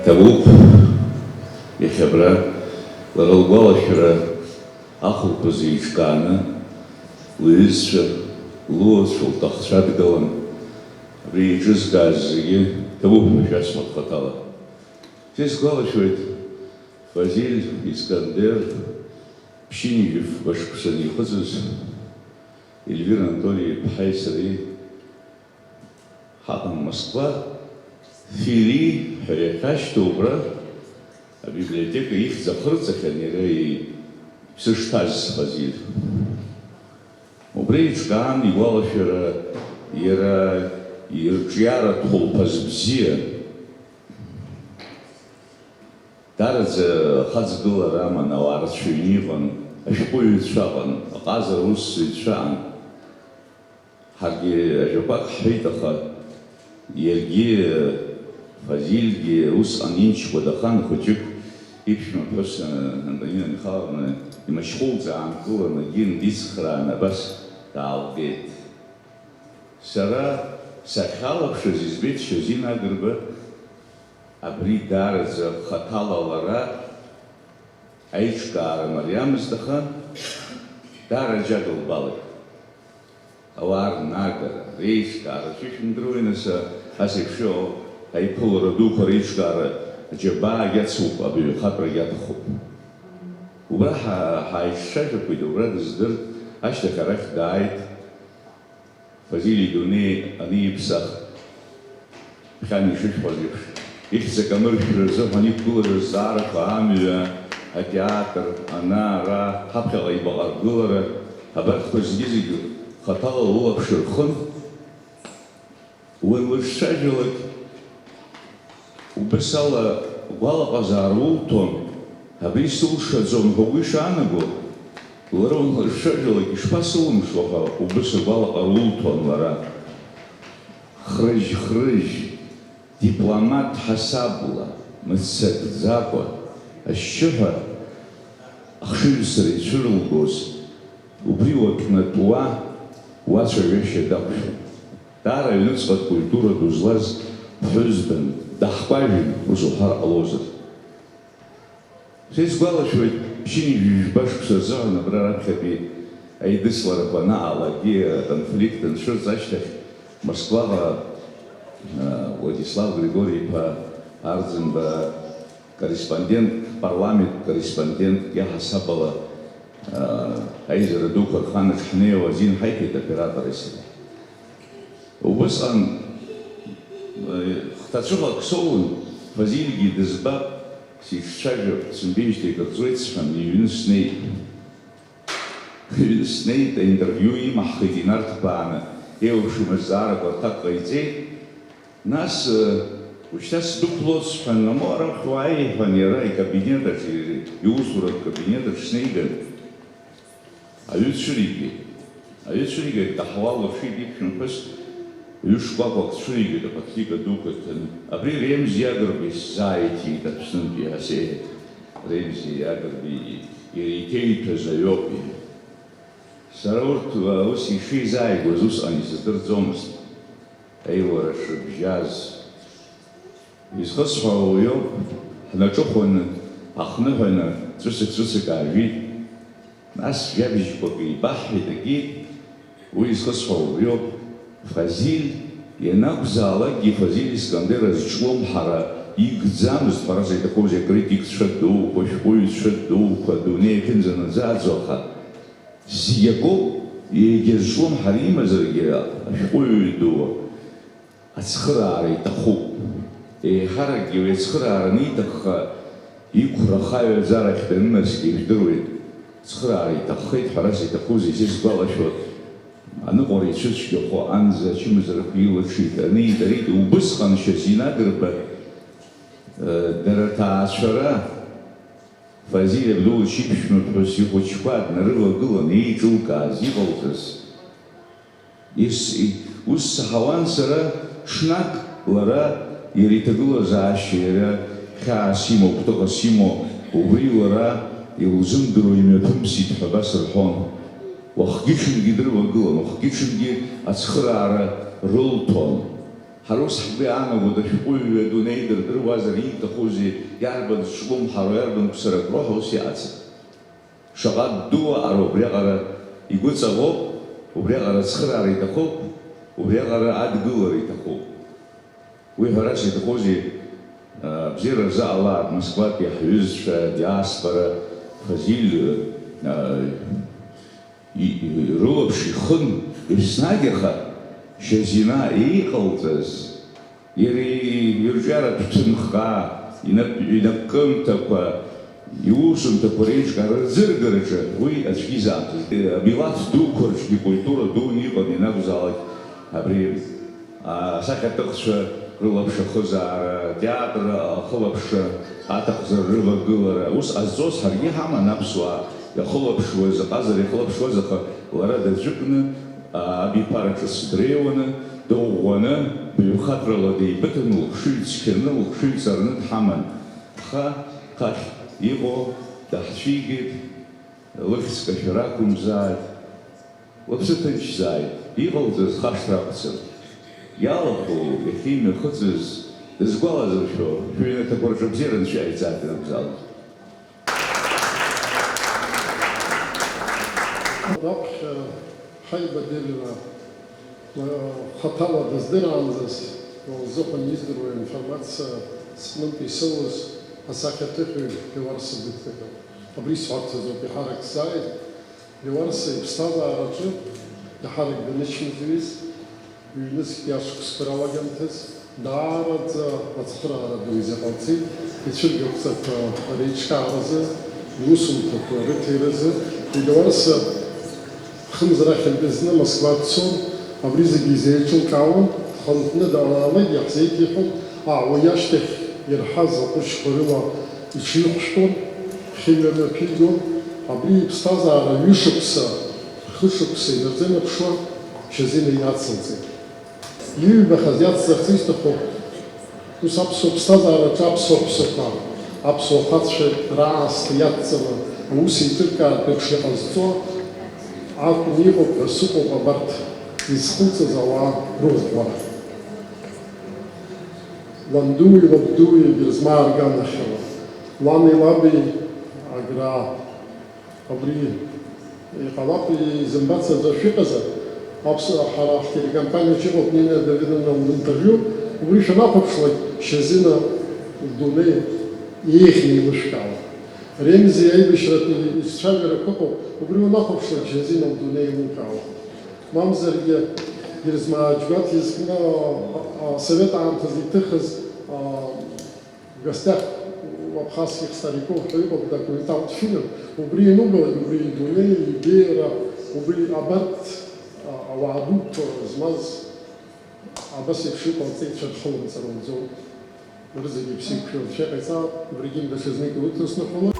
ҭабуп иахьабра лара лгәалашәара ахәылԥаз еиҿкааны лҩызцәа, луацәа, лҭахцәа дгылан. Абри еиҿызкааз зегьы ҭабуп шәасмыхә хаҭала. Сизгәалашәоит Фазиль, Искандер, Ԥшьынжьыф башқәса неихыҵыз Эльвира Анатолиева-ԥҳаи сареи ҳаҟан Москва, Фили ҳәа иахьашьҭоу убра абиблиотека ихьӡ ахырҵахьан иара иԥсы шҭаз Фазиль. Убри еиҿкаан игәалашәара иара ирҿиаратә хәылԥаз бзиа дараӡа ахаҵгылара аман, ауаа рацәаҩны иҟан, ашәҟәыҩҩцәа аҟан, аҟазара усзуҩцәа аҟан. Ҳаргьы ажәақәак ҳҳәеит, аха иаргьы Фазильгьы усҟан имчқәа дахан, хәыҷык иԥшәма ԥҳәыс Антонина Михайловна имашьхәылҵа аанкыланы егьин дицхраан абас даалгеит. Сара сахьалаԥшыз избеит Шьазина Агрба абри дараӡа хаҭала лара аиҿкаара мариамызт, аха дараӡа дылбалеит. Ауаа рнагара, реиҿкаара шәышәындыруеи нас ас еиԥшу аиԥылара дуқәа реиҿкаара аџьабаагь ацуп, абаҩхатәрагь аҭахуп. Убра ҳааиҿцәажәақәеит, убра дыздыр, ашьҭахь арахь дааит. Фазиль идунеи аниԥсах ԥхьан ишышәҳәоз еиԥш ихьӡ акамыршәра рзыҳәан иқәгылара зҵаарақәа, амҩа, атеатр, ана, ара, ҳаԥхьаҟа ибаҟаргылара, абарҭқәа зегьы хаҭала лылаԥш рхын. Уанлыҿцәажәалак убас ала гәалаҟазаара улҭон, абри сылшаӡом ҳәа угәы ишаанаго, лара уанлыҿцәажәалак ишԥасылымшо ҳәа убас агәалаҟара улҭон лара. Хрыжь-хрыжь, дипломат ҳасабла, мыццакӡакәа, ашьшьыҳәа ахшыҩзцара ицәырылгоз, убри уаҭәнатәуа уацәажәашьа дақәшәон. Даара аҩныҵҟатә культура ду злаз ԥҳәызбан, даҳкәажәын ус уҳәар ҟалозар. Сизгәалашәоит ԥшьынжьыжә башқәса рзыҳәан абра раԥхьатәи аидысларақәа анаалакгьы аконфликт анцәырҵ ашьҭахь Москваҟа Владислав Григорий-иԥа Арӡынба корреспондент, парламент корреспондент иаҳасабала аизара дуқәа рханаҿ ҳнеиуа азин ҳаиҭеит оператори сареи. Убысҟан хҭацәыҟак соун, Фазильгьы дызбап, сиҿцәажәап, сымбеижьҭеи кырҵуеит сҳәан, иҩны снеит. Иҩны снеит, аинтервиу имаҳхит инарҭбааны, еиуԥшым азҵаарақәа рҭак ҟаиҵеит. Нас ушьҭа сдәықәлоит сҳәан, намо арахь уааи иҳәан, иара икабинетаҿ, иусуратә кабинетаҿ снеиган, аҩы цәыригеит, каҳуа лыршит иԥшәма ԥҳәыс, ҩышкәакәак цәыригеит апатрика дуқәа ҭаны. Абри Ремзи Агрбеи сзааиҭиит Аԥснынтәи асеиҳ. Ремзи Агрбеи иреиҭеиҭәаз аҩоуп. Сара урҭ ус ишизааигәаз усҟан исыздырӡомызт. Аиуара шыбжьаз. Изхысҳәо ауаҩоуп, ҳнаҿыхәаны, ҳахныҳәаны, ҵәысык аажәит. Нас жәабжьқәак еибаҳҳәеит, акит, уи изхысҳәо ауаҩоуп. Фазиль ианакәзаалакгьы Фазиль Искандер азҿлымҳара игӡамызт, ҳәарас иҭахузеи акритикцәа дуқәа, ашәҟәыҩҩцәа дуқәа, адунеи ахьынӡанаӡааӡо, аха зегьы акоуп, егьа зҿлымҳара имазаргьы ашәҟәыҩҩы ду ацхыраара иҭахуп. Еиҳаракгьы уи ацхыраара аниҭахха иқәра хаҩаӡарахь данынаскьа ижәдыруеит. Цхыраара иҭаххеит, ҳәарас иҭахузеи сизгәалашәоит. Аныҟәара ицәыцәгьахо анза ачымазарақәа илаҽит, анидарит. Убысҟан Шьазина Агрба дара ҭаацәара Фазиль Абдулович иԥшәма ԥҳәыс ихәыҷқәа днарылагылан еиҿылкааз, иҟалҵаз. Ус саҳауан сара ҽнак лара иара иҭагылазаашьа, иара хьаас имоу, гәҭыхас имоу, убри лара илзымдыруа имҩаԥымсит ҳәа абас рҳәон. Уахгьы-ҽынгьы дрылагылан, уахгьы-ҽынгьы ацхыраара рылҭон. Ҳарус ҳбиаанагәода шәҟәыҩҩы адунеи дырдыруазар ииҭахузеи, иарбан дшылымҳароу, иарбан қәсаракроу ҳәа ус иацын. Шаҟа ддууаароу убриаҟара игәыҵалоуп, убриаҟара ацхыраара иҭахуп, убриаҟара адгылара иҭахуп. Уи ҳәарас иҭахузеи бзиара рзаалааит Москватәи ҳҩызцәа, диаспора, Фазиль рылаԥш ихын еснагь аха Шьазина иҟалҵаз иара ирҿиаратә ҭынхаа, инапкымҭақәа, иусумҭақәа реиҿкаара рзыргараҿы уи аӡәгьы изаамҭаз. Амилаҭ дуқәа рҿгьы культура дуны иҟан ианакәзаалак абри асахьаҭыхцәа рылаԥш ахызаара, атеатр ахылаԥш аҭахзар рылагылара, ус ҟазҵоз ҳаргьы ҳаман аԥсуаа иахылаԥшуаз, аҟазара ихылаԥшуаз, аха лара даӡәыкны абиԥара ҿыц дреиуаны, дыӷәӷәаны, баҩхаҭрала деибыҭаны, лхшыҩ цқьаны, лхшыҩ ҵарны дҳаман. Аха хахь иҟоу даҳцәигеит, лыхьӡ кашәар акәымзааит, лыԥсы ҭынчзааит, иҟалҵаз хашҭра аҟаҵан. Иалахәу иахьимҩахыҵыз дызгәалазыршәо шәыҩнаҭақәа рҿы бзиара анцәа иааиҵааит ианакәзаалак. Раԥхьа ҳаибадырра хаҭала дыздыраанӡаз лзыҳәан издыруа информациа сҟнытә исылаз асахьаҭыхҩы Леуарса дыҭыган. Абри сҳәарҭазоуп иҳарак сзааит. Леуарса иԥсҭазаараҿы иҳарак данычмазаҩыз, ҩнызқь иашықәсқәа ралагамҭаз, даараӡа ацхыраара ду изыҟалҵеит, ицәыргақәҵақәа реиҿкааразы, иусумҭақәа рыҭиразы. Леуарса хымзарахь дызны Москва дцон, абри зегьы изеиҿылкаауан, дхынҳәны данаалак иаҳзеиҭеиҳәон, уи ашьҭахь ирҳаз аҟәышқәа рыла иҽирхәшәтәон, хьымҩаны ԥигон, абри иԥсҭазаара ҩышықәса, хышықәса инарзынаԥшуа Шьазина иацылҵеит. Иҩбахаз иацларц изҭаху ус аԥсуа ԥсҭазаараҿы аԥсуа ҳәсақәа, аԥсуа ахацәа раасҭа иадҵаны аус еиҭыркаартә еиԥш иҟазҵо акәын иҟоуп ҳәа сыҟоуп абарҭ изхылҵыз ауаа рыӷәӷәара. Ландуи лабдуи ирызмаарганахьала, лани лаби агра абри иҟалап изымбацаӡа шәыҟазар, ҳара ҳтелекомпаниаҿы иҟоуп Нина Давидовна линтервиу, убри шәанахәаԥшлак Шьазина дунеи еиӷьны еилышәкаауа. Ремзи аибашьратә ицәажәарақәа ыҟоуп, убри унахәаԥшлак Шьазина дунеи еилукаауа. Мамзаргьы ирызмааџьгәаҭ изкны асовет аамҭазы иҭыхыз гостях абхазских стариков ҳәа иҟоуп документалтә фильм, убри инугалеит, убри идунеи, ибеиара, убри абарҭ ауаа дуқәа змаз абас еиԥш иҟалҵеит шәархылымҵара лӡоуп. Рызегьы иԥсы иқәшәо шәыҟаиҵап, убригьы дашазнык илыҭрысныхәала.